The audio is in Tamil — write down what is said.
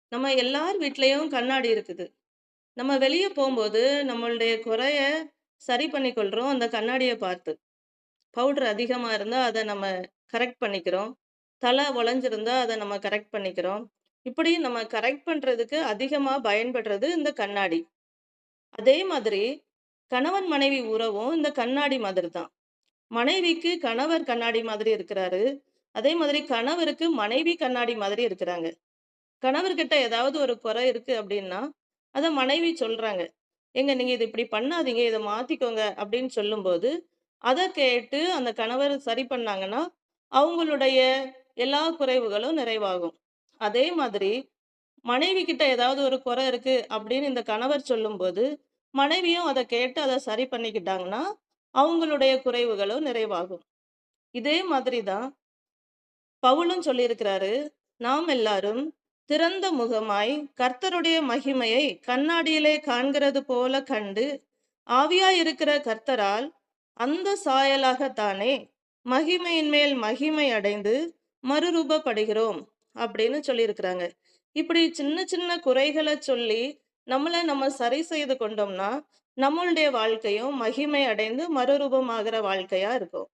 நம்ம எல்லார் வீட்லயும் கண்ணாடி இருக்குது. நம்ம வெளிய போம்போது, நம்மளுடைய குறைய சரி பண்ணிக்கொள்றோம் அந்த கண்ணாடிய பார்த்து. பவுடர் அதிகமா இருந்தா, அத நம்ம கரெக்ட் பண்ணிக்கிறோம். தல வளைஞ்சிருந்தா, அத நம்ம கரெக்ட் பண்ணிக்கிறோம். இப்படி நம்ம கரெக்ட் பண்றதுக்கு அதிகமா பயன்படுறது இந்த கண்ணாடி. அதே மாதிரி கணவன், மனைவி உறவும் இந்த கண்ணாடி மாதிரி தான். மனைவிக்கு கணவர் கண்ணாடி மாதிரி இருக்கிறாரு. அதே மாதிரி கணவருக்கு மனைவி கண்ணாடி மாதிரி இருக்கிறாங்க. கணவர்கிட்ட ஏதாவது ஒரு குறை இருக்கு அப்படின்னா, அத மனைவி சொல்றாங்க. "ஏங்க நீங்க இத இப்படி பண்ணாதீங்க. இத மாத்திக்கோங்க." அப்படின்னு சொல்லும்போது, அத கேட்டு அந்த கணவர் சரி பண்ணாங்கன்னா, அவங்களுடைய எல்லா குறைவுகளும் நிறைவாகும். அதே மாதிரி மனைவி கிட்ட ஏதாவது ஒரு குறை இருக்கு அப்படின்னு இந்த கணவர் சொல்லும்போது, மனைவியும் அத கேட்டு அத சரி பண்ணிக்கிட்டாங்கன்னா, அவங்களுடைய குறைவுகளும் நிறைவாகும். இதே மாதிரி தான் பவுலும் சொல்லியிருக்கிறாரு, நாம் எல்லாரும் திறந்த முகமாய் கர்த்தருடைய மகிமையை கண்ணாடியிலே காண்கிறது போல கண்டு, ஆவியாயிருக்கிற கர்த்தரால் அந்த சாயலாகத்தானே மகிமையின் மேல் மகிமை அடைந்து மறுரூபப்படுகிறோம் அப்படின்னு சொல்லியிருக்கிறாங்க. இப்படி சின்ன சின்ன குறைகள சொல்லி, நம்மள நம்ம சரி செய்து கொண்டோம்னா, நம்மளுடைய வாழ்க்கையும் மகிமை அடைந்து மறுரூபமாகிற வாழ்க்கையா இருக்கும்.